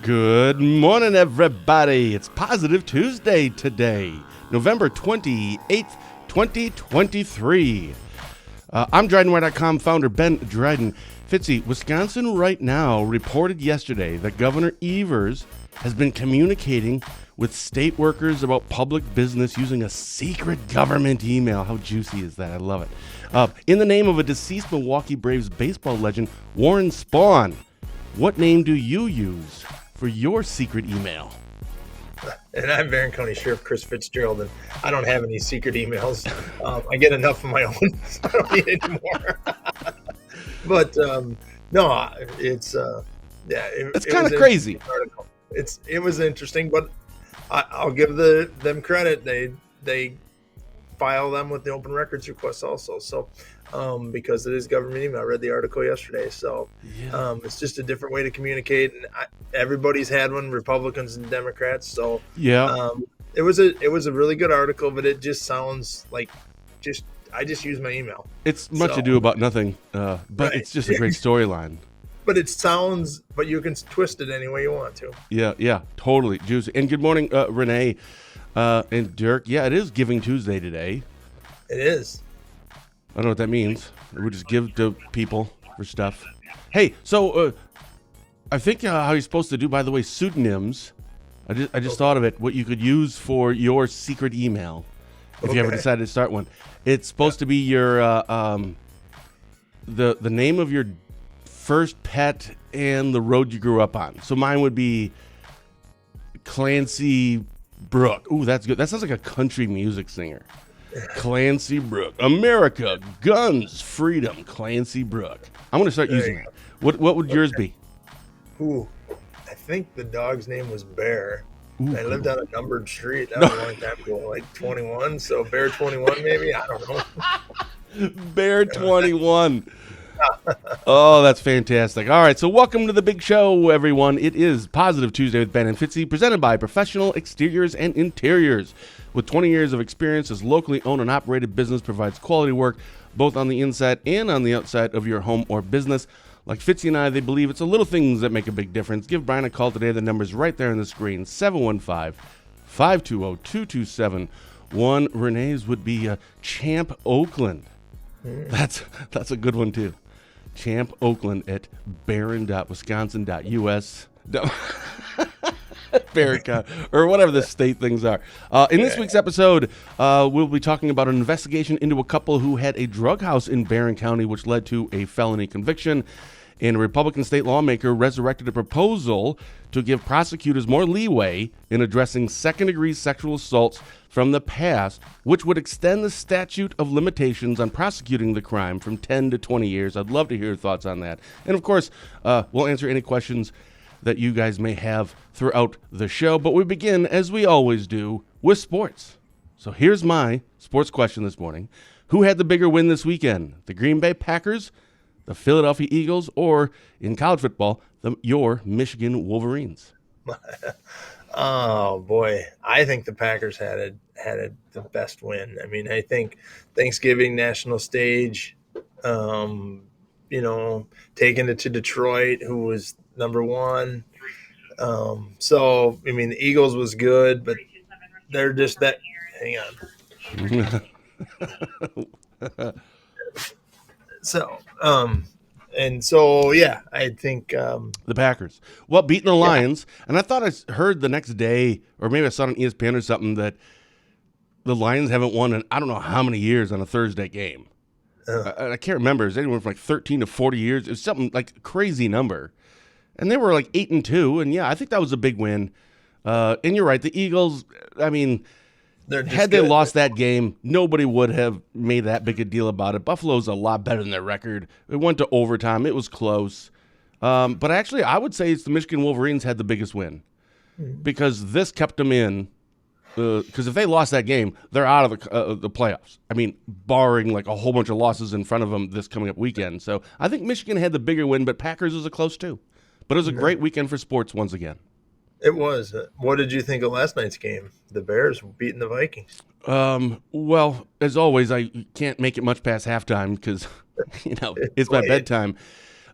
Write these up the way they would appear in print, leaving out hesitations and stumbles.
Good morning, everybody. It's Positive Tuesday today, November 28th, 2023. I'm DrydenWire.com founder Ben Dryden. Fitzy, Wisconsin right now reported yesterday that Governor Evers has been communicating with state workers about public business using a secret government email. How juicy is that? I love it. In the name of a deceased Milwaukee Braves baseball legend, Warren Spahn. What name do you use for your secret email? And I'm Barron County Sheriff Chris Fitzgerald, and I don't have any secret emails. I get enough of my own, so I don't need any more. But no, it's it's kind of crazy. It was interesting, but I'll give them credit. They file them with the open records request also. So because it is government email. I read the article yesterday. So it's just a different way to communicate, and everybody's had one, Republicans and Democrats. So it was a really good article, but it just sounds like I just use my email. It's much ado about nothing, but right. It's just a great storyline. But you can twist it any way you want to. Yeah, totally juicy. And good morning, Renee and Dirk. Yeah, it is Giving Tuesday today. It is. I don't know what that means. We just give to people for stuff. Hey, so I think how you're supposed to do, by the way, pseudonyms. I just thought of it. What you could use for your secret email, if you ever decided to start one. It's supposed to be your the name of your first pet and the road you grew up on. So mine would be Clancy Brook. Ooh, that's good. That sounds like a country music singer. Clancy Brook. America, guns, freedom, Clancy Brook. I'm going to start using that. What would yours be? Ooh, I think the dog's name was Bear. Ooh, I lived on a numbered street. That was a long time ago, like 21. So Bear 21 maybe? I don't know. Bear 21. Oh, that's fantastic. All right, so welcome to the big show, everyone. It is Positive Tuesday with Ben and Fitzy, presented by Professional Exteriors and Interiors. With 20 years of experience, this locally owned and operated business provides quality work both on the inside and on the outside of your home or business. Like Fitzy and I, they believe it's the little things that make a big difference. Give Brian a call today. The number's right there on the screen, 715-520-2271. Renee's would be Champ Oakland. That's a good one, too. Champ Oakland at barron.wisconsin.us. Barron, or whatever the state things are. In this week's episode, we'll be talking about an investigation into a couple who had a drug house in Barron County, which led to a felony conviction. And a Republican state lawmaker resurrected a proposal to give prosecutors more leeway in addressing second-degree sexual assaults from the past, which would extend the statute of limitations on prosecuting the crime from 10 to 20 years. I'd love to hear your thoughts on that. And, of course, we'll answer any questions that you guys may have throughout the show. But we begin, as we always do, with sports. So here's my sports question this morning. Who had the bigger win this weekend? The Green Bay Packers, the Philadelphia Eagles, or in college football, your Michigan Wolverines? Oh boy, I think the Packers had the best win. I mean, I think Thanksgiving national stage, taking it to Detroit, who was number one. So I mean, the Eagles was good, but they're just that. Hang on. So, I think the Packers. Well, beating the Lions, and I thought I heard the next day, or maybe I saw it on ESPN or something, that the Lions haven't won in I don't know how many years on a Thursday game. I can't remember. It's anywhere from like 13 to 40 years. It's something like a crazy number. And they were like 8-2, and I think that was a big win. And you're right, the Eagles, I mean, had they lost that game, nobody would have made that big a deal about it. Buffalo's a lot better than their record. It went to overtime. It was close. But actually, I would say it's the Michigan Wolverines had the biggest win because this kept them in. Because if they lost that game, they're out of the playoffs. I mean, barring like a whole bunch of losses in front of them this coming up weekend. So I think Michigan had the bigger win, but Packers was a close too. But it was a great weekend for sports once again. It was. What did you think of last night's game? The Bears beating the Vikings. Well, as always, I can't make it much past halftime because, it's my bedtime.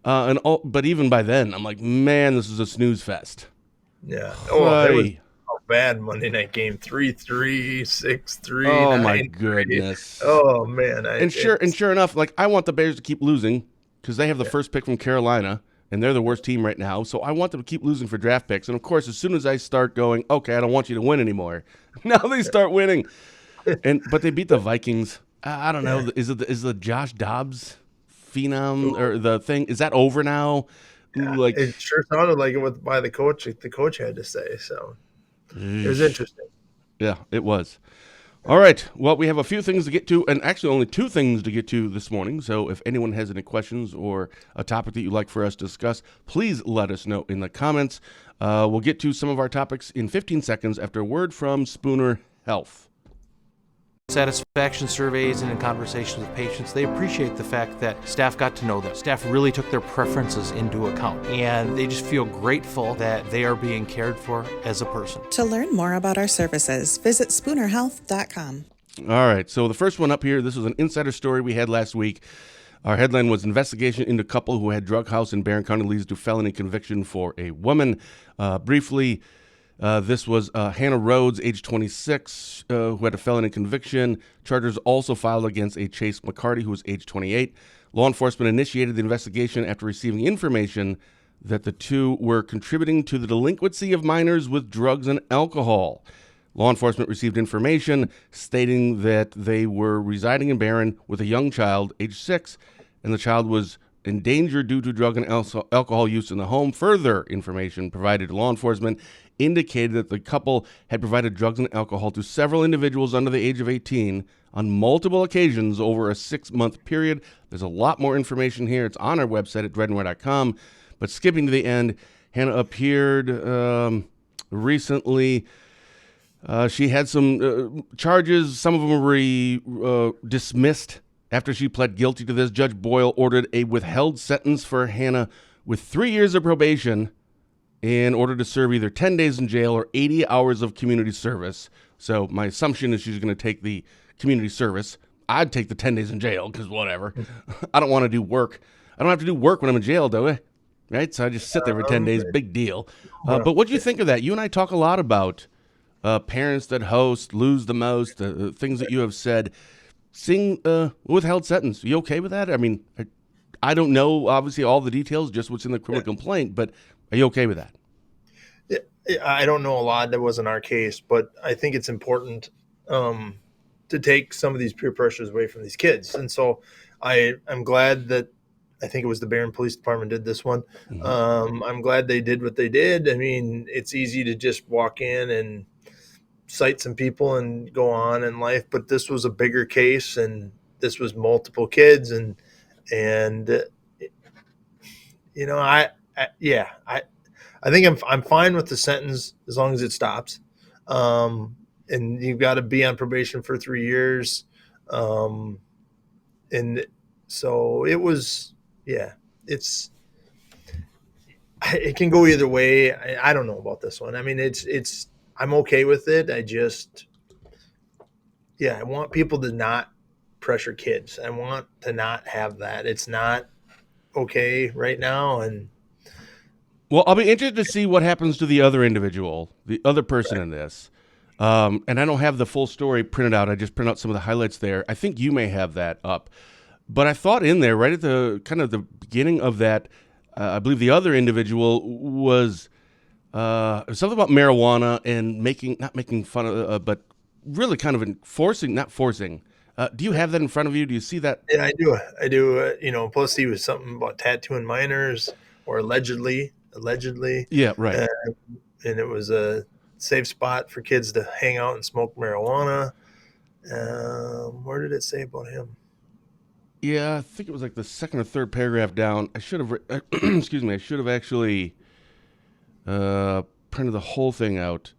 But even by then, I'm like, man, this is a snooze fest. Yeah. Oh, there was Hey. a bad Monday night game. 3-3, 6-3, Oh my 9-3. goodness. Oh man, And sure enough, like I want the Bears to keep losing because they have the first pick from Carolina and they're the worst team right now. So I want them to keep losing for draft picks. And of course, as soon as I start going, okay, I don't want you to win anymore. Now they start winning. But they beat the Vikings. I don't know. Is the Josh Dobbs phenom or the thing, is that over now? Like, it sure sounded like it was by the coach. The coach had to say so. It was eesh. interesting. Yeah, it was. All right. Well, we have a few things to get to, and actually only two things to get to this morning. So if anyone has any questions or a topic that you'd like for us to discuss, please let us know in the comments. We'll get to some of our topics in 15 seconds after a word from Spooner Health. Satisfaction surveys and in conversations with patients, they appreciate the fact that staff got to know them. Staff really took their preferences into account, and they just feel grateful that they are being cared for as a person. To learn more about our services, visit spoonerhealth.com. All right. So the first one up here, this was an insider story we had last week. Our headline was Investigation into Couple Who Had Drug House in Barron County Leads to Felony Conviction for a Woman. Briefly, this was Hannah Rhodes, age 26, who had a felony conviction. Charges also filed against a Chase McCarty, who was age 28. Law enforcement initiated the investigation after receiving information that the two were contributing to the delinquency of minors with drugs and alcohol. Law enforcement received information stating that they were residing in Barron with a young child, age 6, and the child was in danger due to drug and alcohol use in the home. Further information provided to law enforcement indicated that the couple had provided drugs and alcohol to several individuals under the age of 18 on multiple occasions over a 6-month period. There's a lot more information here. It's on our website at drydenware.com. But skipping to the end, Hannah appeared recently. She had some charges. Some of them were dismissed after she pled guilty to this. Judge Boyle ordered a withheld sentence for Hannah with 3 years of probation in order to serve either 10 days in jail or 80 hours of community service. So my assumption is she's going to take the community service. I'd take the 10 days in jail because whatever. I don't want to do work. I don't have to do work when I'm in jail, do I? Right? So I just sit there for 10 days. Big deal. But what do you think of that? You and I talk a lot about parents that host, lose the most, things that you have said. Seeing withheld sentence, you okay with that? I mean, I don't know, obviously, all the details, just what's in the criminal complaint, but are you okay with that? I don't know a lot. That wasn't our case, but I think it's important to take some of these peer pressures away from these kids. And so I'm glad that I think it was the Barron Police Department did this one. Mm-hmm. I'm glad they did what they did. I mean, it's easy to just walk in and cite some people and go on in life, but this was a bigger case, and this was multiple kids, and you know, I think I'm fine with the sentence as long as it stops. And you've got to be on probation for 3 years. And so it was, it can go either way. I don't know about this one. I mean, I'm okay with it. I want people to not pressure kids. I want to not have that. It's not okay right now. And well, I'll be interested to see what happens to the other individual, the other person in this. And I don't have the full story printed out. I just print out some of the highlights there. I think you may have that up. But I thought in there, right at the kind of the beginning of that, I believe the other individual was something about marijuana and not making fun of, but really kind of not forcing. Do you have that in front of you? Do you see that? Yeah, I do. Plus he was something about tattooing minors or allegedly. Yeah, right. And it was a safe spot for kids to hang out and smoke marijuana. Where did it say about him? Yeah, I think it was like the second or third paragraph down. I should have, excuse me, I should have actually printed the whole thing out.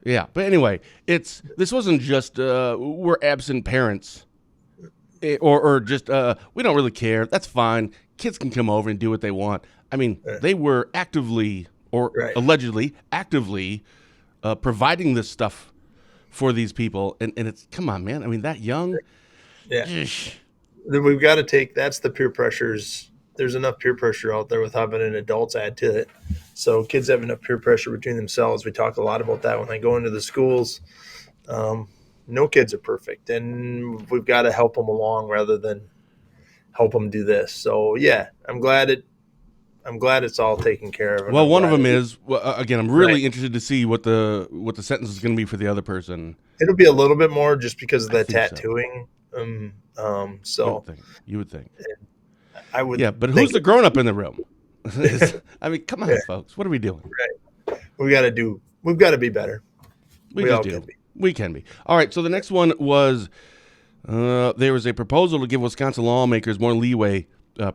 Yeah, but anyway, this wasn't just we're absent parents, or just we don't really care. That's fine. Kids can come over and do what they want. I mean, they were actively or allegedly actively providing this stuff for these people, and it's, come on, man. I mean, that young. Yeah. Then we've got to take, that's the peer pressures there's enough peer pressure out there with having an adults add to it. So kids have enough peer pressure between themselves. We talk a lot about that when I go into the schools. No kids are perfect, and we've got to help them along rather than help them do this. So yeah, I'm glad it's all taken care of. Well, one of them is again. I'm really interested to see what the sentence is going to be for the other person. It'll be a little bit more just because of the tattooing. So you would think. I would. Yeah, but who's the grown up in the room? I mean, come on, folks. What are we doing? Right. We've got to be better. We just do. We can be. All right. So the next one was there was a proposal to give Wisconsin lawmakers more leeway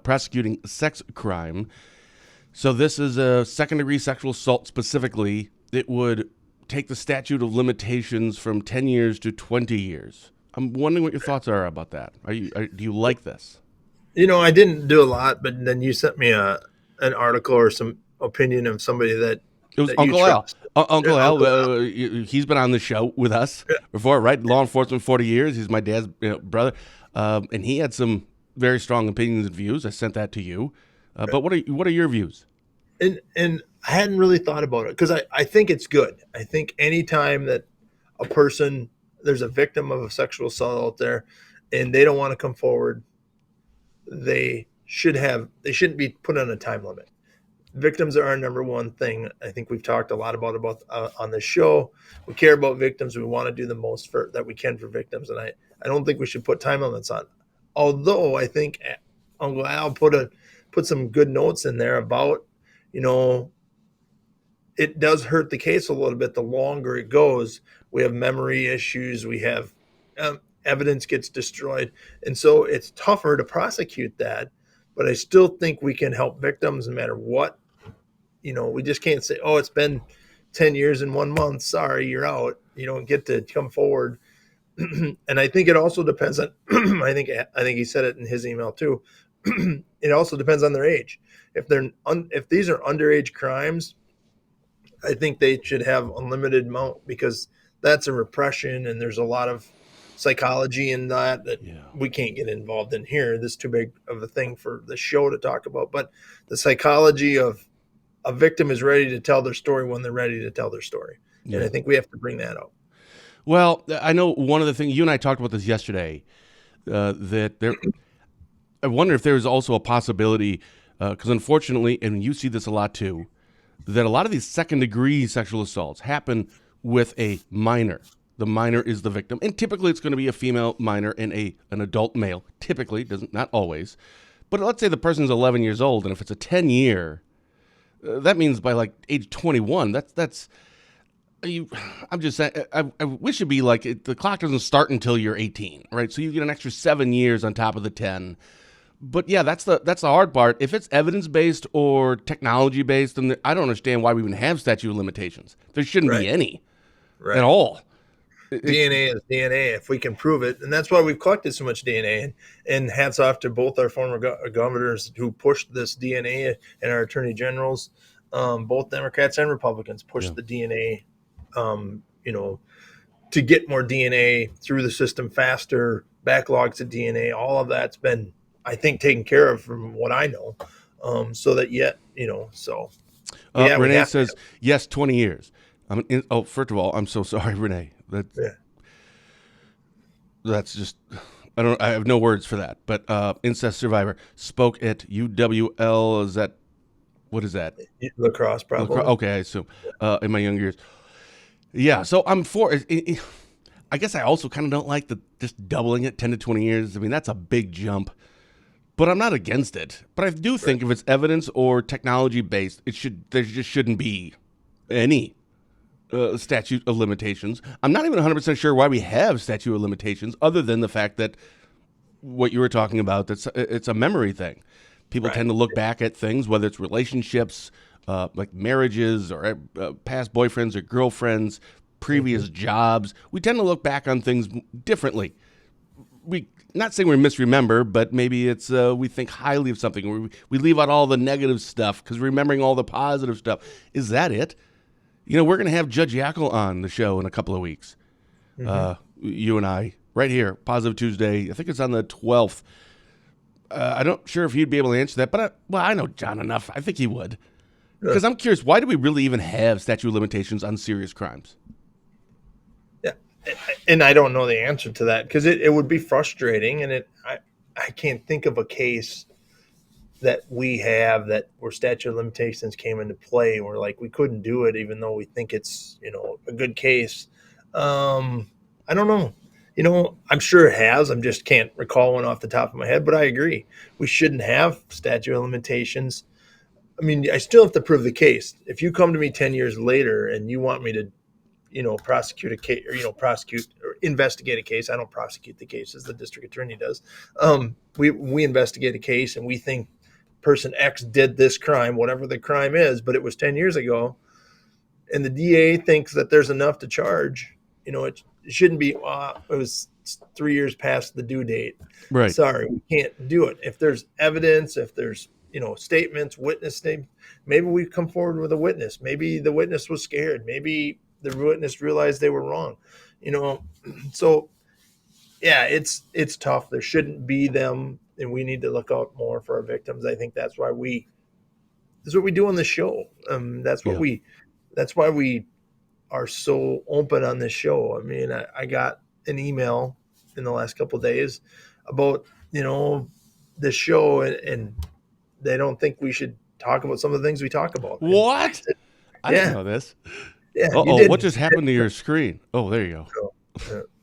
prosecuting sex crime. So this is a second-degree sexual assault specifically. It would take the statute of limitations from 10 years to 20 years. I'm wondering what your thoughts are about that. Do you like this? I didn't do a lot, but then you sent me an article or some opinion of somebody that it was Uncle Al. Uncle Al. He's been on the show with us before, right? Law enforcement 40 years. He's my dad's brother, and he had very strong opinions and views. I sent that to you. But what are your views? And I hadn't really thought about it because I think it's good. I think anytime that there's a victim of a sexual assault out there and they don't want to come forward, they shouldn't be put on a time limit. Victims are our number one thing. I think we've talked a lot about on this show. We care about victims. We want to do the most that we can for victims. And I don't think we should put time limits on. Although I think Uncle Al put some good notes in there about, it does hurt the case a little bit the longer it goes. We have memory issues. We have evidence gets destroyed. And so it's tougher to prosecute that. But I still think we can help victims no matter what. We just can't say, oh, it's been 10 years and 1 month. Sorry, you're out. You don't get to come forward. And I think it also depends on, I think he said it in his email too. It also depends on their age. If these are underage crimes, I think they should have unlimited amount because that's a repression and there's a lot of psychology in that we can't get involved in here. This is too big of a thing for the show to talk about. But the psychology of a victim is ready to tell their story when they're ready to tell their story. Yeah. And I think we have to bring that up. Well, I know one of the things, you and I talked about this yesterday, I wonder if there's also a possibility, because unfortunately, and you see this a lot too, that a lot of these second-degree sexual assaults happen with a minor. The minor is the victim, and typically it's going to be a female minor and an adult male. Typically, not always. But let's say the person's 11 years old, and if it's a 10-year, that means by like age 21, I'm just saying, I wish it'd be like the clock doesn't start until you're 18, right? So you get an extra 7 years on top of the 10. But yeah, that's the hard part. If it's evidence-based or technology-based, then I don't understand why we even have statute of limitations. There shouldn't be any at all. DNA is DNA if we can prove it. And that's why we've collected so much DNA. And hats off to both our former governors who pushed this DNA and our attorney generals. Both Democrats and Republicans pushed the DNA, to get more DNA through the system faster, backlogs of DNA. All of that's been, I think, taken care of from what I know. Renee says, yes, 20 years. First of all, I'm so sorry, Renee. That's just, I have no words for that. But incest survivor spoke at UWL. What is that? Lacrosse, probably. Okay, I assume in my younger years. Yeah, so I'm for it. I guess I also kind of don't like just doubling it 10 to 20 years. I mean, that's a big jump. But I'm not against it. But I do think if it's evidence or technology based, there just shouldn't be any statute of limitations. I'm not even 100% sure why we have statute of limitations, other than the fact that what you were talking about, it's a memory thing. People tend to look back at things, whether it's relationships, like marriages or past boyfriends or girlfriends, previous jobs. We tend to look back on things differently. Not saying we misremember, but maybe it's we think highly of something. We leave out all the negative stuff because remembering all the positive stuff. Is that it? We're going to have Judge Yackel on the show in a couple of weeks. You and I, right here, Positive Tuesday. I think it's on the 12th. I'm not sure if he'd be able to answer that, but I know John enough. I think he would. Because I'm curious, why do we really even have statute of limitations on serious crimes? Yeah, and I don't know the answer to that because it would be frustrating, and I can't think of a case that we have that where statute of limitations came into play and we're like we couldn't do it even though we think it's a good case. I don't know. I'm sure it has. I just can't recall one off the top of my head, but I agree. We shouldn't have statute of limitations. I mean, I still have to prove the case. If you come to me 10 years later and you want me to, prosecute a case or, prosecute or investigate a case, I don't prosecute the cases, the district attorney does. We investigate a case and we think person X did this crime, whatever the crime is, but it was 10 years ago. And the DA thinks that there's enough to charge, it shouldn't be, it was 3 years past the due date. Right. Sorry, we can't do it. If there's evidence, if there's, statements, witness statements, maybe we come forward with a witness. Maybe the witness was scared. Maybe the witness realized they were wrong, So yeah, it's tough. There shouldn't be them. And we need to look out more for our victims. I think that's what we do on the show. That's why we are so open on this show. I mean, I got an email in the last couple of days about, the show and they don't think we should talk about some of the things we talk about. What? I didn't know this. Yeah. What just happened to your screen? Oh, there you go.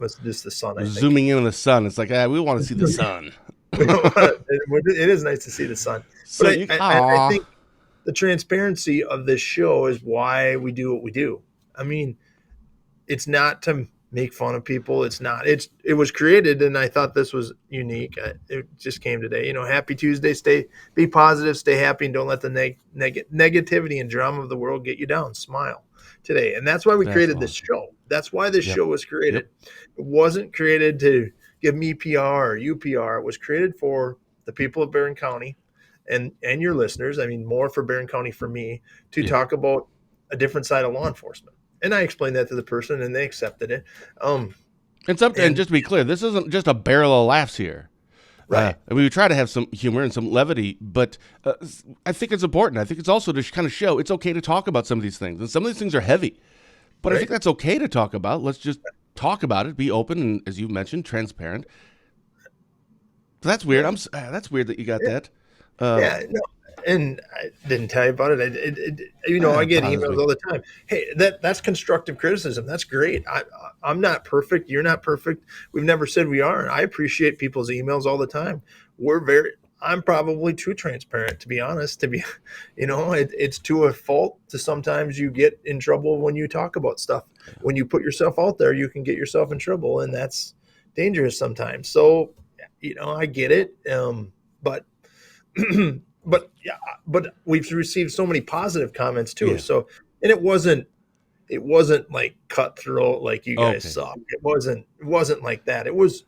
It's just the sun. Zooming in on the sun. It's like, we want to see the sun. It is nice to see the sun. So but I think the transparency of this show is why we do what we do. I mean, it's not to make fun of people. It's not. It was created, and I thought this was unique. It just came today. Happy Tuesday. Be positive, stay happy, and don't let the negativity and drama of the world get you down. Smile today, and that's why we created this show. That's why this show was created. It wasn't created to give me PR or you PR. It was created for the people of Barron County and your listeners. I mean, more for Barron County for me to talk about a different side of law enforcement. And I explained that to the person, and they accepted it. And just to be clear, this isn't just a barrel of laughs here. Right. We try to have some humor and some levity, but I think it's important. I think it's also to kind of show it's okay to talk about some of these things. And some of these things are heavy. But I think that's okay to talk about. Let's just talk about it, be open, and as you mentioned, transparent. So that's weird. That's weird that you got that. No. And I didn't tell you about it. I get emails all the time. Hey, that's constructive criticism. That's great. I'm not perfect. You're not perfect. We've never said we are. I appreciate people's emails all the time. I'm probably too transparent, to be honest. It's to a fault to sometimes you get in trouble when you talk about stuff. When you put yourself out there, you can get yourself in trouble, and that's dangerous sometimes. So, I get it. But we've received so many positive comments too. Yeah. So, and it wasn't like cutthroat, like you guys saw. It wasn't like that. It was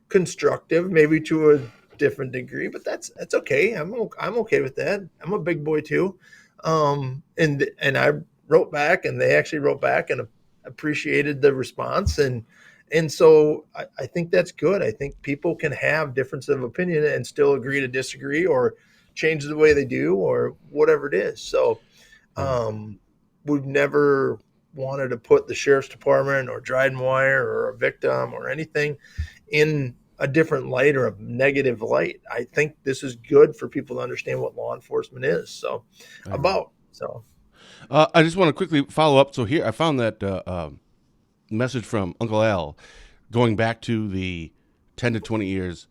constructive, maybe to a different degree, but that's okay. I'm okay with that. I'm a big boy too. And I wrote back, and they actually wrote back and appreciated the response. And so I think that's good. I think people can have difference of opinion and still agree to disagree or change the way they do or whatever it is. So we've never wanted to put the sheriff's department or Dryden Wire or a victim or anything in a different light or a negative light. I think this is good for people to understand what law enforcement is. So I just want to quickly follow up. So here I found that message from Uncle Al going back to the 10 to 20 years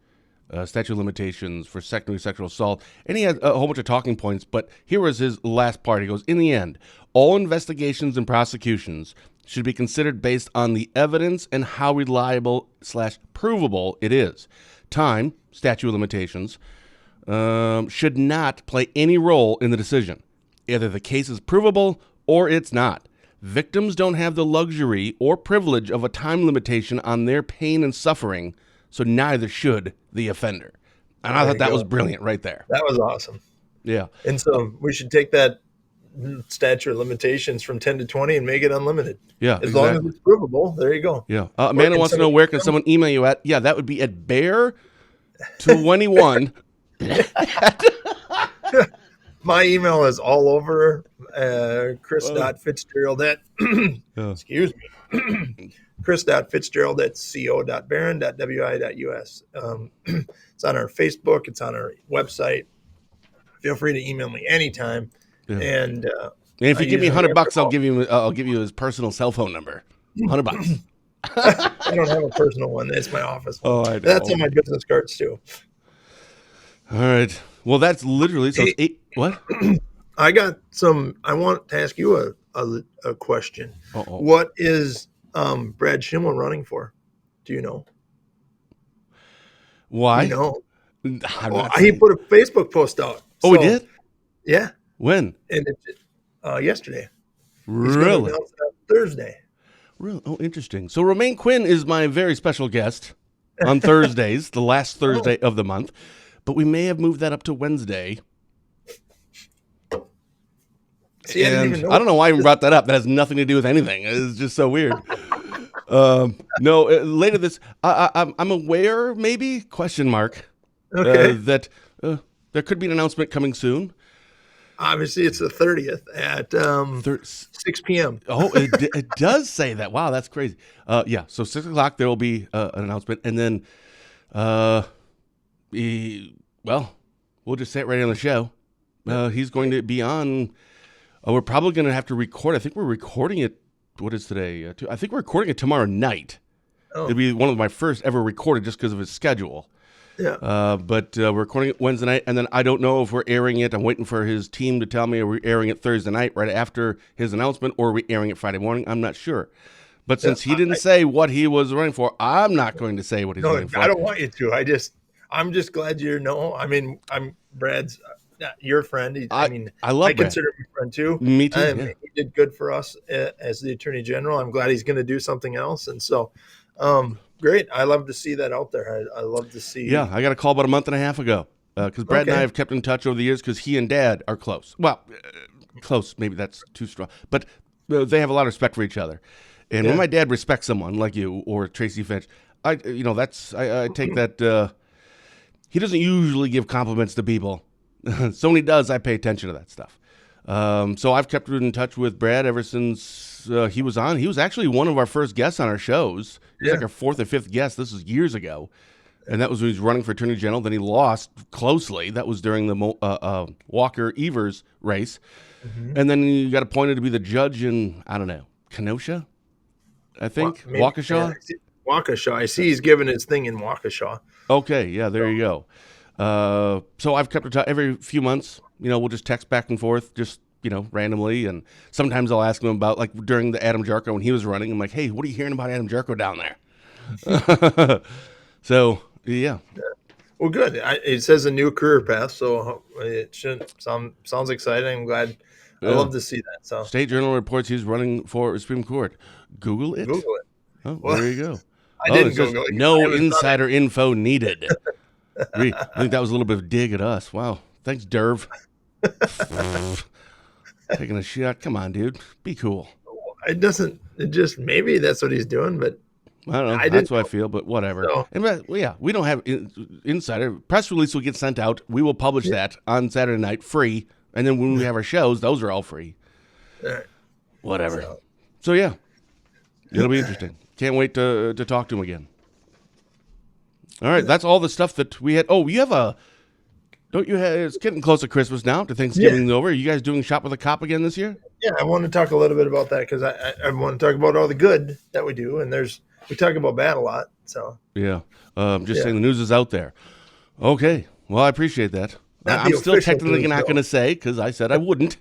statute of limitations for secondary sexual assault. And he had a whole bunch of talking points, but here was his last part. He goes, in the end, all investigations and prosecutions should be considered based on the evidence and how reliable / provable it is. Time, statute of limitations, should not play any role in the decision. Either the case is provable or it's not. Victims don't have the luxury or privilege of a time limitation on their pain and suffering, so neither should the offender. And I thought that was brilliant right there. That was awesome. Yeah. And so we should take that statute of limitations from 10 to 20 and make it unlimited. Yeah. As long as it's provable, there you go. Yeah. Amanda wants to know, where can someone email you at? Yeah, that would be at 21. My email is all over. Chris.Fitzgerald at excuse me. Chris.Fitzgerald@co.barron.wi.us. It's on our Facebook. It's on our website. Feel free to email me anytime. Yeah. And if you give me $100, I'll give you his personal cell phone number. $100. I don't have a personal one. It's my office one. Oh, I know. That's on my business cards too. All right. Well, that's literally so. It's 8. What? I want to ask you a question. Uh-oh. What is Brad Schimmel running for? Do you know? Why? You know? Well, He put a Facebook post out. Oh, he did? Yeah. When? And yesterday. He's Really? going to announce it on Thursday. Really? Oh, interesting. So Romaine Quinn is my very special guest on Thursdays, the last Thursday of the month. But we may have moved that up to Wednesday. See, I didn't even know. I don't know why I even brought that up. That has nothing to do with anything. It's just so weird. No, later this, I'm aware, maybe, question mark, Okay. that there could be an announcement coming soon. Obviously, it's the 30th at 6 p.m. Oh, it does say that. Wow, that's crazy. Yeah, so 6 o'clock, there will be an announcement. And then, we'll just say it right on the show. He's going to be on. We're probably going to have to record. I think we're recording it. What is today? I think we're recording it tomorrow night. Oh. It'll be one of my first ever recorded just because of his schedule. Yeah. But we're recording it Wednesday night, and then I don't know if we're airing it. I'm waiting for his team to tell me, are we airing it Thursday night right after his announcement, or are we airing it Friday morning? I'm not sure. But since he didn't say what he was running for, I'm not going to say what he's running for. I don't want you to. I'm just glad you know. I mean, I'm Brad's your friend. I love Brad. consider him a friend too. Me too. Yeah. He did good for us as the Attorney General. I'm glad he's going to do something else. And so, great. I love to see that out there. I love to see. Yeah, I got a call about a month and a half ago because Brad and I have kept in touch over the years because he and Dad are close. Well, close, maybe that's too strong. But they have a lot of respect for each other. And when my dad respects someone like you or Tracy Finch, I take that. He doesn't usually give compliments to people. So when he does, I pay attention to that stuff. So I've kept in touch with Brad ever since he was on. He was actually one of our first guests on our shows. He was like our fourth or fifth guest. This was years ago. And that was when he was running for Attorney General. Then he lost closely. That was during the Walker-Evers race. Mm-hmm. And then he got appointed to be the judge in, I don't know, Kenosha, I think? Waukesha? Yeah, Waukesha. I see he's given his thing in Waukesha. Okay, yeah, there you go. So I've kept in touch every few months. We'll just text back and forth, just, randomly. And sometimes I'll ask him about, like, during the Adam Jarko when he was running, I'm like, hey, what are you hearing about Adam Jarko down there? So, yeah. Well, good. It says a new career path, so it sounds exciting. I'm glad. I love to see that. So, State Journal reports he's running for Supreme Court. Google it. Oh, well, there you go. I didn't Google it. No insider info needed. I think that was a little bit of a dig at us. Wow. Thanks, Derv. Taking a shot. Come on, dude. Be cool. Maybe that's what he's doing, but I don't know. That's what I feel, but whatever. So, and, we don't have insider. Press release will get sent out. We will publish that on Saturday night, free. And then when we have our shows, those are all free. All right. Whatever. So yeah, it'll be interesting. Can't wait to talk to him again. All right, that's all the stuff that we had. Oh, it's getting close to Christmas now, to Thanksgiving over. Are you guys doing Shop with a Cop again this year? Yeah, I want to talk a little bit about that because I want to talk about all the good that we do, and we talk about bad a lot. So yeah, saying the news is out there. Okay, well, I appreciate that. I'm still technically not going to say because I said I wouldn't.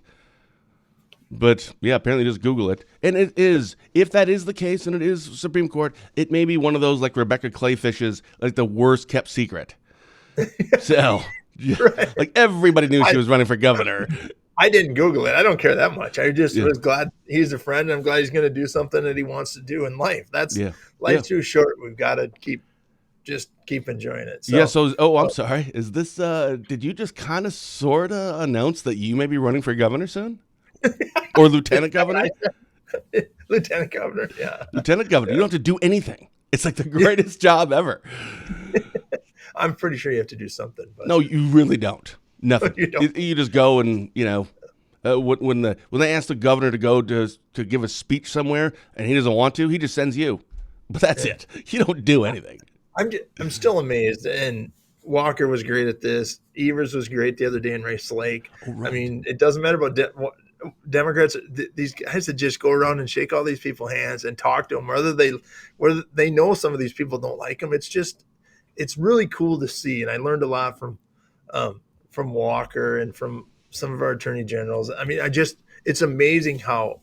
But yeah, apparently just Google it. And it is, if that is the case and it is Supreme Court, it may be one of those like Rebecca Clayfish's, like the worst kept secret. So, right. Like everybody knew she was running for governor. I didn't Google it. I don't care that much. I just was glad he's a friend. I'm glad he's going to do something that he wants to do in life. Life's too short. We've got to keep enjoying it. So, I'm sorry. Is this, did you just kind of sort of announce that you may be running for governor soon? Or lieutenant governor? Lieutenant governor, yeah. Lieutenant governor. You don't have to do anything. It's like the greatest job ever. I'm pretty sure you have to do something. But No, you really don't. Nothing. You don't. You just go and, when they ask the governor to go to give a speech somewhere and he doesn't want to, he just sends you. But that's it. You don't do anything. I'm still amazed. And Walker was great at this. Evers was great the other day in Rice Lake. Oh, right. I mean, it doesn't matter about Democrats. These guys that just go around and shake all these people's hands and talk to them, whether they know some of these people don't like them. It's really cool to see. And I learned a lot from Walker and from some of our attorney generals. I mean, it's amazing how,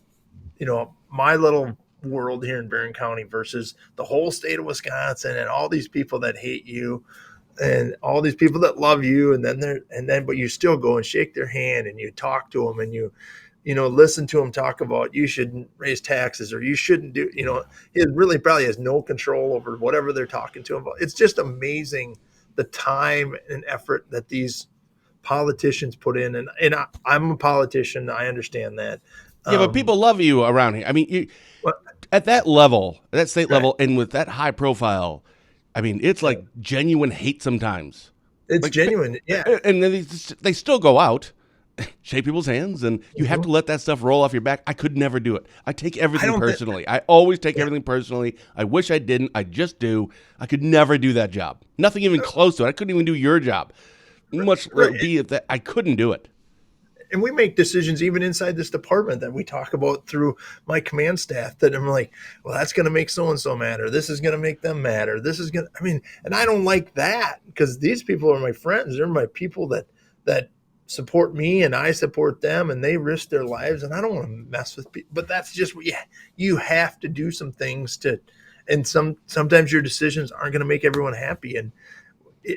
my little world here in Barron County versus the whole state of Wisconsin and all these people that hate you and all these people that love you. But you still go and shake their hand and you talk to them and you listen to them talk about you shouldn't raise taxes or you shouldn't do, he really probably has no control over whatever they're talking to him about. It's just amazing the time and effort that these politicians put in. And I'm a politician. I understand that. Yeah, but people love you around here. I mean, at that level, that state level, and with that high profile, I mean, it's like genuine hate sometimes. It's like, genuine, yeah. And then they still go out, shake people's hands, and you have to let that stuff roll off your back. I could never do it. I take everything personally. I always take everything personally. I wish I didn't. I just do. I could never do that job. Nothing even close to it. I couldn't even do your job. Much be it that I couldn't do it. And we make decisions even inside this department that we talk about through my command staff that I'm like, well, that's going to make so-and-so mad, or this is going to make them mad, or this is going to, and I don't like that because these people are my friends. They're my people that support me and I support them and they risk their lives. And I don't want to mess with people, but that's just what you have to do some things and sometimes your decisions aren't going to make everyone happy. And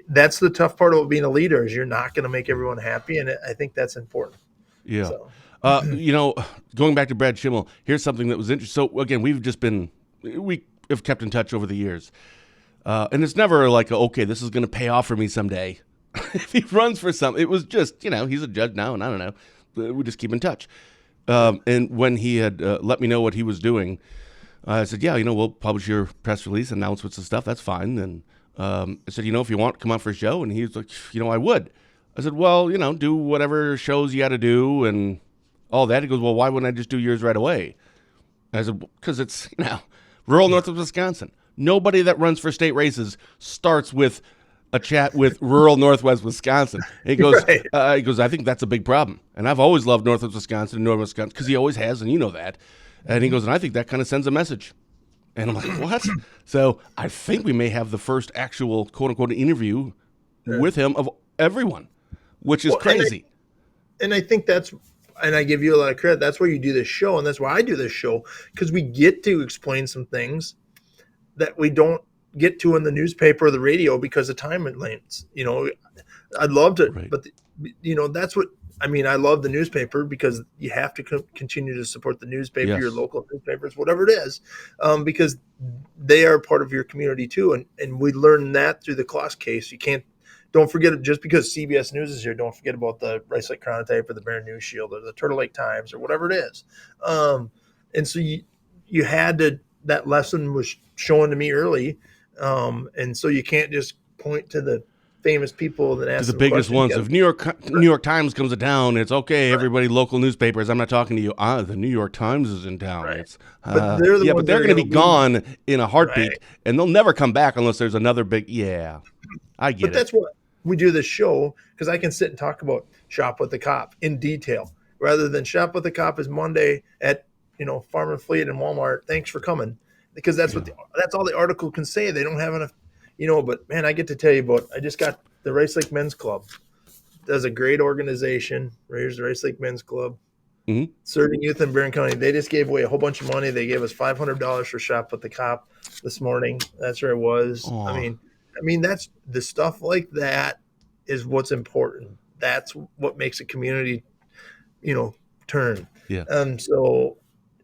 that's the tough part about being a leader is you're not going to make everyone happy. And I think that's important. Yeah. So. Going back to Brad Schimmel, here's something that was interesting. So again, we have kept in touch over the years. And it's never like, okay, this is going to pay off for me someday. If he runs for something, it was just, he's a judge now and I don't know. We just keep in touch. And when he had let me know what he was doing, I said, yeah, we'll publish your press release, announcements and stuff. That's fine. And I said, if you want, come on for a show. And he was like, I would. I said, well, do whatever shows you got to do and all that. He goes, well, why wouldn't I just do yours right away? I said, because it's, rural north of Wisconsin. Nobody that runs for state races starts with a chat with rural northwest Wisconsin. And he goes, I think that's a big problem. And I've always loved northwest Wisconsin and northwest Wisconsin because he always has, and you know that. And he goes, and I think that kind of sends a message. And I'm like, what? So I think we may have the first actual quote-unquote interview with him of everyone, which is crazy. And I think and I give you a lot of credit. That's why you do this show, and that's why I do this show, because we get to explain some things that we don't get to in the newspaper or the radio because of time lengths. I'd love to, right. But that's what I love the newspaper because you have to continue to support the newspaper, yes. Your local newspapers, whatever it is, because they are part of your community too. And we learned that through the Kloss case. Don't forget, just because CBS News is here, don't forget about the Rice Lake Chronotype or the Barron News Shield or the Turtle Lake Times or whatever it is. And so you had to, that lesson was shown to me early. And so you can't just point to the famous people and ask the biggest ones. If New York Times comes to town, it's okay. Right. Everybody, local newspapers. I'm not talking to you. The New York Times is in town. Right. It's, but they're going to be gone in a heartbeat, right. And they'll never come back unless there's another big. Yeah, I get it. But that's what we do this show because I can sit and talk about Shop with the Cop in detail rather than Shop with the Cop is Monday at Farm and Fleet and Walmart. Thanks for coming, because that's that's all the article can say. They don't have enough. But man, I get to tell you about. I just got the Rice Lake Men's Club. Does a great organization. Here's the Rice Lake Men's Club, serving youth in Barron County. They just gave away a whole bunch of money. They gave us $500 for Shop with the Cop this morning. That's where it was. Aww. I mean, that's the stuff like that is what's important. That's what makes a community, turn. Yeah. So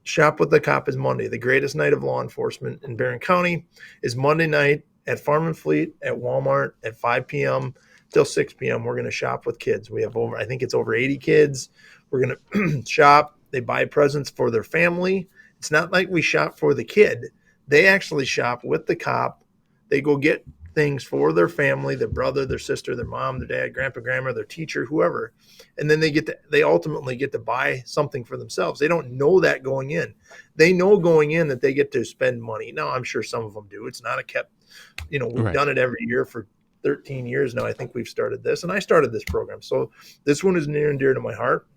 Shop with the Cop is Monday. The greatest night of law enforcement in Barron County is Monday night at Farm and Fleet, at Walmart, at 5 p.m. till 6 p.m. We're going to shop with kids. We have I think it's over 80 kids. We're going to shop. They buy presents for their family. It's not like we shop for the kid. They actually shop with the cop. They go get things for their family, their brother, their sister, their mom, their dad, grandpa, grandma, their teacher, whoever. And then they ultimately get to buy something for themselves. They don't know that going in. They know going in that they get to spend money. Now, I'm sure some of them do. It's not a kept, we've done it every year for 13 years now. I think we've started this, and I started this program. So this one is near and dear to my heart.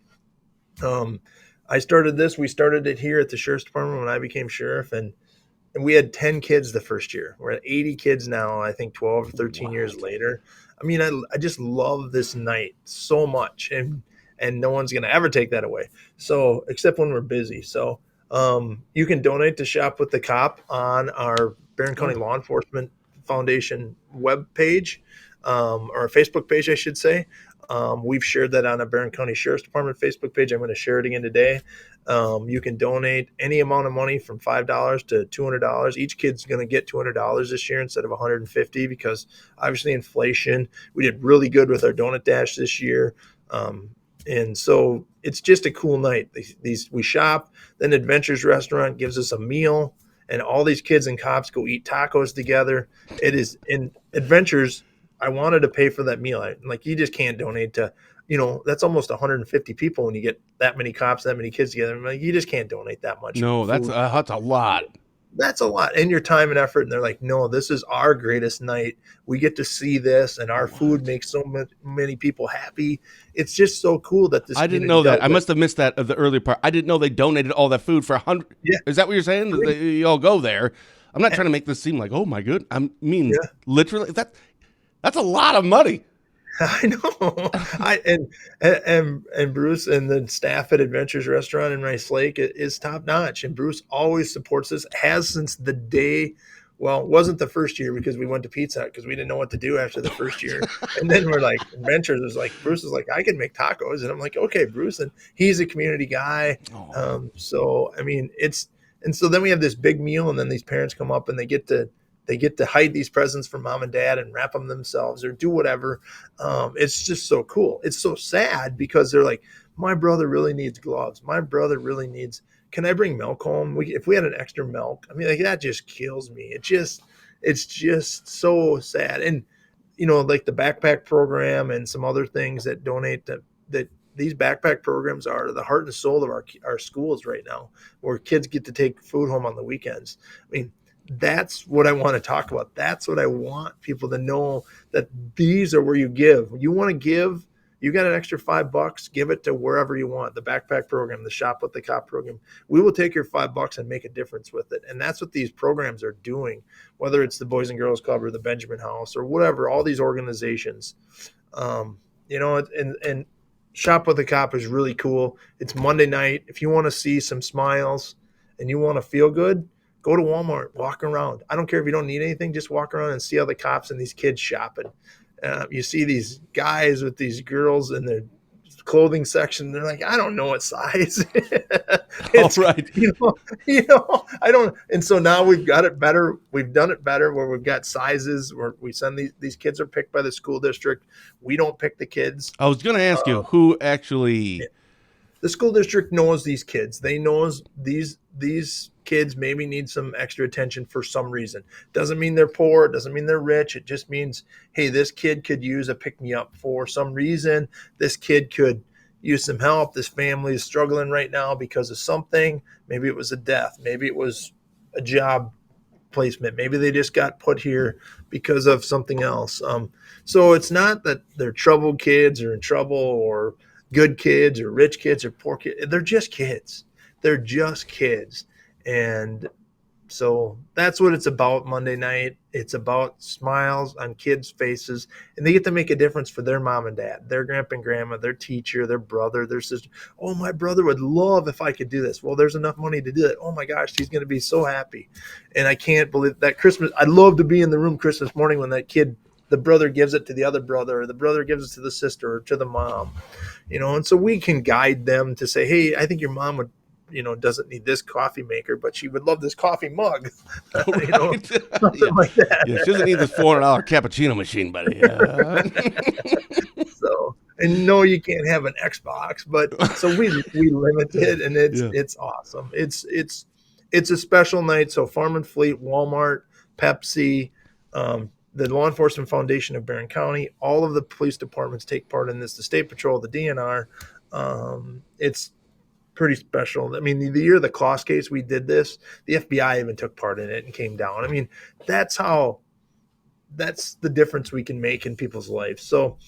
We started it here at the Sheriff's Department when I became sheriff, and we had 10 kids the first year. We're at 80 kids now, I think 12 or 13 years later. I mean, I just love this night so much, and no one's going to ever take that away. So, except when we're busy. So, you can donate to Shop with the Cop on our Barron County Law Enforcement Foundation web page, or a Facebook page, I should say. We've shared that on a Barron County Sheriff's Department Facebook page. I'm going to share it again today. You can donate any amount of money from $5 to $200. Each kid's going to get $200 this year instead of $150 because obviously inflation. We did really good with our donut dash this year. And so it's just a cool night. We shop, then Adventures Restaurant gives us a meal, and all these kids and cops go eat tacos together. It is in Adventures. I wanted to pay for that meal. You just can't donate to, that's almost 150 people when you get that many cops, that many kids together. You just can't donate that much. No, that's a lot. That's a lot. And your time and effort. And they're like, no, this is our greatest night. We get to see this, and our food makes so many people happy. It's just so cool that this. I didn't know that. I must have missed that of the early part. I didn't know they donated all that food for 100. Yeah. Is that what you're saying? You all go there. I'm not trying to make this seem like, oh my good. I mean, literally that's a lot of money. I know. And Bruce and the staff at Adventures Restaurant in Rice Lake is top notch. And Bruce always supports this, has since the day. Well, it wasn't the first year because we went to Pizza Hut because we didn't know what to do after the first year. And then we're like, Adventures was like, Bruce is like, I can make tacos. And I'm like, okay, Bruce. And he's a community guy. So, I mean, so then we have this big meal, and then these parents come up and they get to hide these presents from mom and dad and wrap them themselves or do whatever. It's just so cool. It's so sad because they're like, my brother really needs gloves. My brother really needs, can I bring milk home? If we had an extra milk, I mean, that just kills me. It's just so sad. And, like the backpack program and some other things that donate that these backpack programs are the heart and soul of our schools right now, where kids get to take food home on the weekends. I mean, that's what I want to talk about. That's what I want people to know, that these are where you give. You want to give, you got an extra $5, give it to wherever you want. The backpack program, the Shop with the Cop program. We will take your $5 and make a difference with it. And that's what these programs are doing, whether it's the Boys and Girls Club or the Benjamin House or whatever, all these organizations. And Shop with the Cop is really cool. It's Monday night. If you want to see some smiles and you want to feel good, go to Walmart, walk around. I don't care if you don't need anything, just walk around and see all the cops and these kids shopping. You see these guys with these girls in their clothing section. They're like, I don't know what size. All right. I don't. And so now we've got it better. We've done it better where we've got sizes where we send these kids are picked by the school district. We don't pick the kids. I was going to ask you who actually. The school district knows these kids. They knows these kids maybe need some extra attention for some reason. Doesn't mean they're poor. It doesn't mean they're rich. It just means, hey, this kid could use a pick-me-up for some reason. This kid could use some help. This family is struggling right now because of something. Maybe it was a death. Maybe it was a job placement. Maybe they just got put here because of something else. So it's not that they're troubled kids or in trouble or good kids or rich kids or poor kids. They're just kids. They're just kids. And so that's what it's about Monday night. It's about smiles on kids' faces, and they get to make a difference for their mom and dad, their grandpa and grandma, their teacher, their brother, their sister. Oh, my brother would love if I could do this. Well, there's enough money to do it. Oh my gosh, he's going to be so happy. And I can't believe that Christmas. I'd love to be in the room Christmas morning when that kid, the brother gives it to the other brother, or the brother gives it to the sister or to the mom, and so we can guide them to say, hey, I think your mom would, doesn't need this coffee maker, but she would love this coffee mug, something like that. Yeah, she doesn't need this $400 cappuccino machine, buddy. So, and no, you can't have an Xbox, but so we limit it, and it's awesome. It's a special night. So Farm and Fleet, Walmart, Pepsi, the Law Enforcement Foundation of Barron County, all of the police departments take part in this. The State Patrol, the DNR. It's pretty special. I mean, the year of the Kloss case, we did this. The FBI even took part in it and came down. I mean, that's the difference we can make in people's lives. So,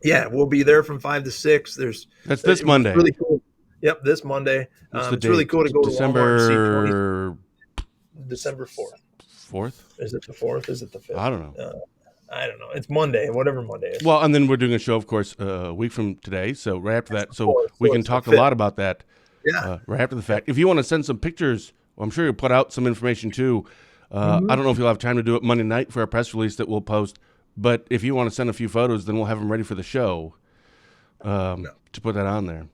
yeah, we'll be there from 5 to 6. That's this Monday. Really cool. Yep, this Monday. It's really cool to go to Walmart and see December 4th. 4th? Is it the 4th? Is it the 5th? I don't know. I don't know. It's Monday, whatever Monday is. Well, and then we're doing a show, of course, a week from today. So right after that, we can talk a 5th. lot about that. Yeah. Right after the fact. If you want to send some pictures, well, I'm sure you'll put out some information too. I don't know if you'll have time to do it Monday night for our press release that we'll post. But if you want to send a few photos, then we'll have them ready for the show to put that on there.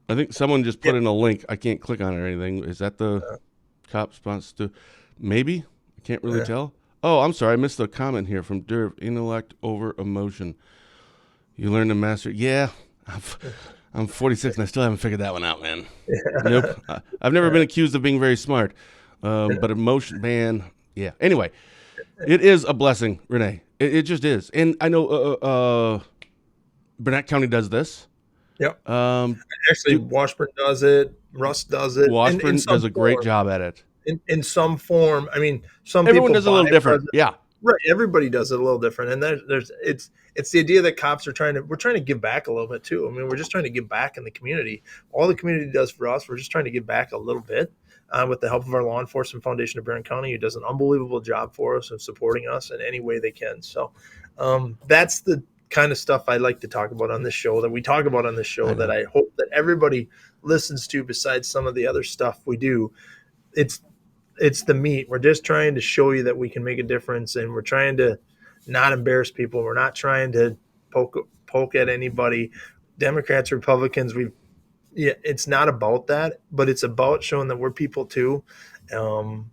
I think someone just put in a link. I can't click on it or anything. Is that the cop response to? Maybe. I can't really tell. Oh, I'm sorry. I missed the comment here from Derv. Intellect over emotion. You learn to master. Yeah. I'm 46 and I still haven't figured that one out, man. Nope. I've never been accused of being very smart. But emotion, man. Yeah. Anyway, it is a blessing, Renee. It just is. And I know Burnett County does this. Yep. Actually, Washburn does it. Russ does it. Washburn does a great job at it. In some form. I mean, everyone does a little different. Yeah. Right. Everybody does it a little different. And it's the idea that cops we're trying to give back a little bit too. I mean, we're just trying to give back in the community. All the community does for us, we're just trying to give back a little bit. With the help of our Law Enforcement Foundation of Barron County, who does an unbelievable job for us and supporting us in any way they can. So that's the kind of stuff I like to talk about on this show, that we talk about on this show, that I hope that everybody listens to besides some of the other stuff we do. It's the meat. We're just trying to show you that we can make a difference, and we're trying to not embarrass people. We're not trying to poke at anybody. Democrats, Republicans, it's not about that, but it's about showing that we're people too. And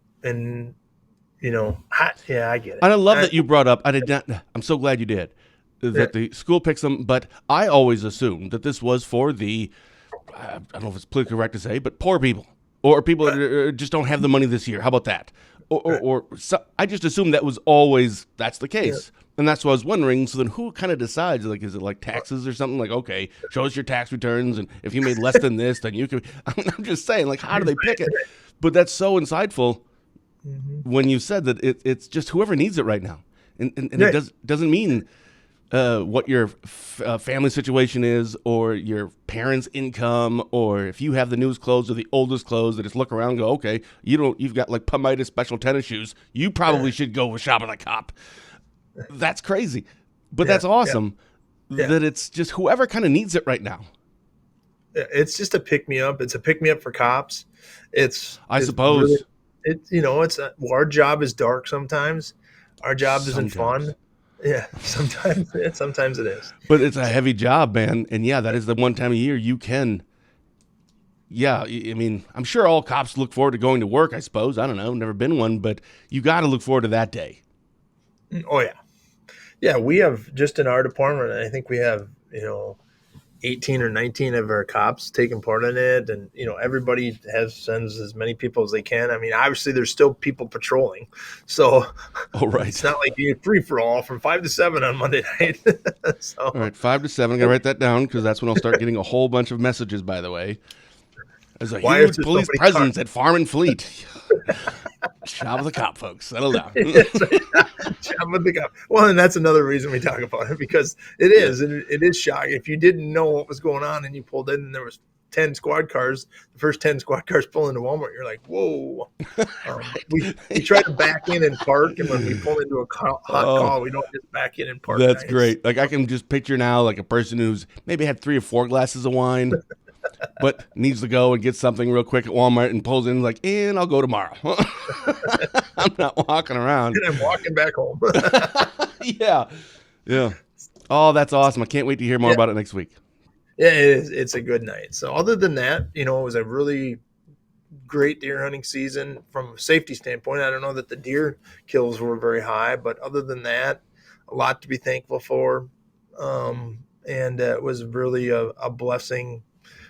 I get it. And I love that you brought up, I'm so glad you did, that the school picks them, but I always assumed that this was for the, I don't know if it's politically correct to say, but poor people, or people that just don't have the money this year. How about that? I just assumed that's the case. Yeah. And that's what I was wondering. So then who kind of decides? Like, is it like taxes or something? Like, okay, show us your tax returns, and if you made less than this, then you could. I'm just saying, like, how do they pick it? But that's so insightful when you said that it's just whoever needs it right now. And it doesn't mean what your family situation is, or your parents' income, or if you have the newest clothes or the oldest clothes. They just look around and go, okay, you've got like Pumitas special tennis shoes. You probably should go shop at a cop. That's crazy, but that's awesome that it's just whoever kind of needs it right now. It's just a pick me up. It's a pick me up for cops. I suppose really, our job is dark sometimes. Our job isn't fun. Yeah, sometimes it is. But it's a heavy job, man. And that is the one time a year you can. Yeah, I mean, I'm sure all cops look forward to going to work, I suppose. I don't know, never been one, but you got to look forward to that day. Oh, yeah. Yeah, we have, just in our department, I think we have, 18 or 19 of our cops taking part in it. And, everybody sends as many people as they can. I mean, obviously there's still people patrolling. So it's not like you free for all from 5 to 7 on Monday night. All right, 5 to 7. I'm going to write that down because that's when I'll start getting a whole bunch of messages, by the way. There's a huge police presence at Farm and Fleet. Shop with the cop, folks. Settle down. Shop with the cop. Well, and that's another reason we talk about it, because it is shocking. If you didn't know what was going on and you pulled in and there was 10 squad cars, the first 10 squad cars pull into Walmart, you're like, whoa. We try to back in and park, and when we pull into a hot call, we don't just back in and park. That's great. Like, I can just picture now, like, a person who's maybe had 3 or 4 glasses of wine, but needs to go and get something real quick at Walmart and pulls in like, and I'll go tomorrow. I'm not walking around. And I'm walking back home. Yeah. Oh, that's awesome. I can't wait to hear more about it next week. Yeah, it is. It's a good night. So other than that, it was a really great deer hunting season from a safety standpoint. I don't know that the deer kills were very high, but other than that, a lot to be thankful for. And it was really a blessing.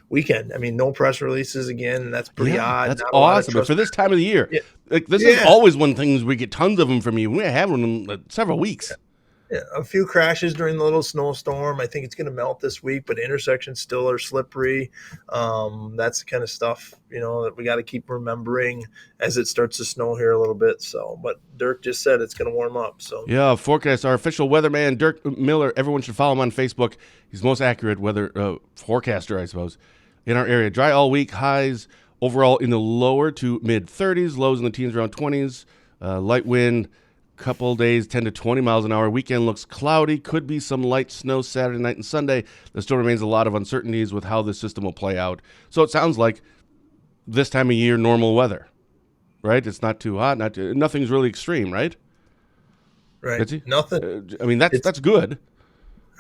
weekend. I mean, no press releases again, and that's pretty odd. That's Not a lot of awesome. But trust- for this time of the year, Yeah. like this is always one things we get tons of them from you. We have one in several weeks. Yeah, a few crashes during the little snowstorm. I think it's going to melt this week, but intersections still are slippery. That's the kind of stuff, that we got to keep remembering as it starts to snow here a little bit. So, but Dirk just said it's going to warm up. So yeah, forecast, our official weatherman, Dirk Miller. Everyone should follow him on Facebook. He's the most accurate weather forecaster, I suppose, in our area. Dry all week. Highs overall in the lower to mid 30s. Lows in the teens around 20s. Light wind. Couple days, 10 to 20 miles an hour. Weekend looks cloudy. Could be some light snow Saturday night and Sunday. There still remains a lot of uncertainties with how this system will play out. So it sounds like this time of year, normal weather, right? It's not too hot, nothing's really extreme, right? right, Fitzy? nothing. I mean, that's good.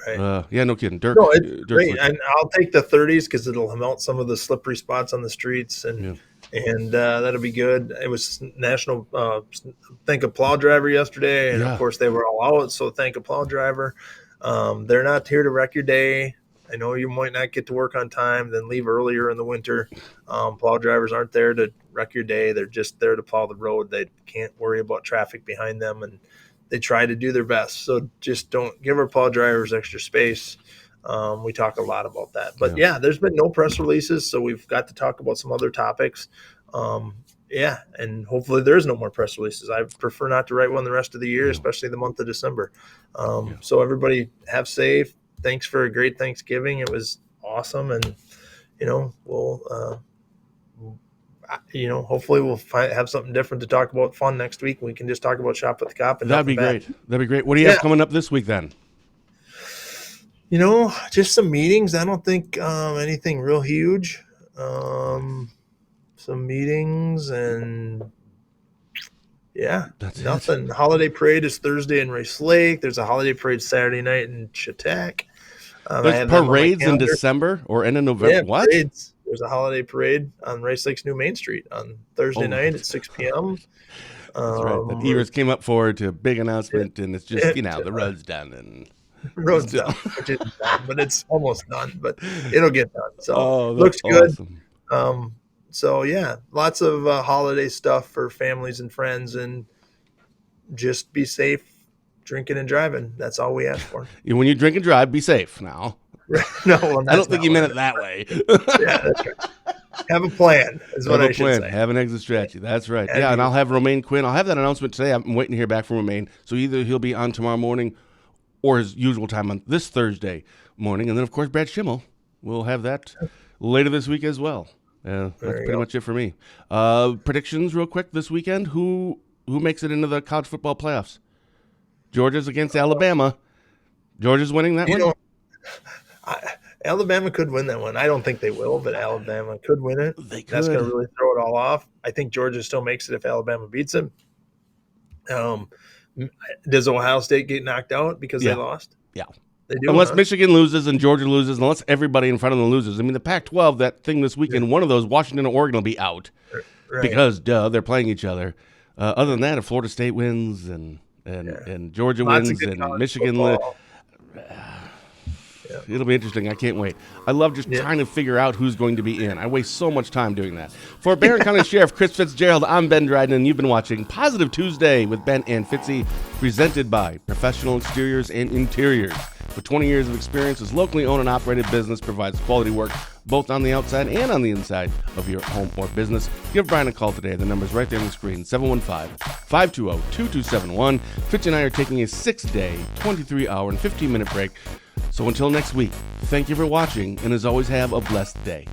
Right. Yeah, no kidding. Dirk, No, it's Dirk's great, with- and I'll take the 30s because it'll melt some of the slippery spots on the streets, and that'll be good. It was National Thank a Plow Driver yesterday, and of course they were all out. So thank a plow driver. They're not here to wreck your day. I know you might not get to work on time, then leave earlier in the winter. Plow drivers aren't there to wreck your day. They're just there to plow the road. They can't worry about traffic behind them, and they try to do their best. So just don't give our plow drivers extra space. We talk a lot about that. But there's been no press releases, so we've got to talk about some other topics. And hopefully there's no more press releases. I prefer not to write one the rest of the year, especially the month of December. So everybody have safe. Thanks for a great Thanksgiving. It was awesome. And, hopefully we'll have something different to talk about fun next week. We can just talk about Shop with the Cop. And That'd be great. That'd be great. What do you have coming up this week then? Just some meetings. I don't think anything real huge. Some meetings and That's nothing. Holiday parade is Thursday in Rice Lake. There's a holiday parade Saturday night in Chautauqua. There's parades in December or end of November. Yeah, what? Parades. There's a holiday parade on Rice Lake's new Main Street on Thursday night at 6 p.m. That's right. The Evers came up forward to a big announcement, and it's just, the road's done. And road's done, which isn't done, but it's almost done. But it'll get done. So looks good. Awesome. Lots of holiday stuff for families and friends, and just be safe drinking and driving. That's all we ask for. When you drink and drive, be safe now. No, I don't think you meant it that way. Yeah, that's right. Have a plan is what I should say. Have an exit strategy. That's right. Yeah, and I'll have Romaine Quinn. I'll have that announcement today. I'm waiting to hear back from Romaine. So either he'll be on tomorrow morning or his usual time on this Thursday morning. And then, of course, Brad Schimmel. We'll have that later this week as well. That's pretty much it for me. Predictions real quick this weekend. Who makes it into the college football playoffs? Georgia's against Alabama. Georgia's winning that one? Alabama could win that one. I don't think they will, but Alabama could win it. They could. That's going to really throw it all off. I think Georgia still makes it if Alabama beats them. Does Ohio State get knocked out because they lost? Yeah. They do, unless Michigan loses and Georgia loses, unless everybody in front of them loses. I mean, the Pac-12, that thing this weekend, one of those, Washington and Oregon will be out because, they're playing each other. Other than that, if Florida State wins and Georgia wins and Michigan it'll be interesting. I can't wait. I love just trying to figure out who's going to be in. I waste so much time doing that. For Barron County Sheriff Chris Fitzgerald, I'm Ben Dryden, and you've been watching Positive Tuesday with Ben and Fitzy, presented by Professional Exteriors and Interiors. With 20 years of experience, this locally owned and operated business provides quality work both on the outside and on the inside of your home or business. Give Brian a call today. The number's right there on the screen, 715-520-2271. Fitzy and I are taking a 6-day, 23-hour, and 15-minute break. So until next week, thank you for watching, and as always, have a blessed day.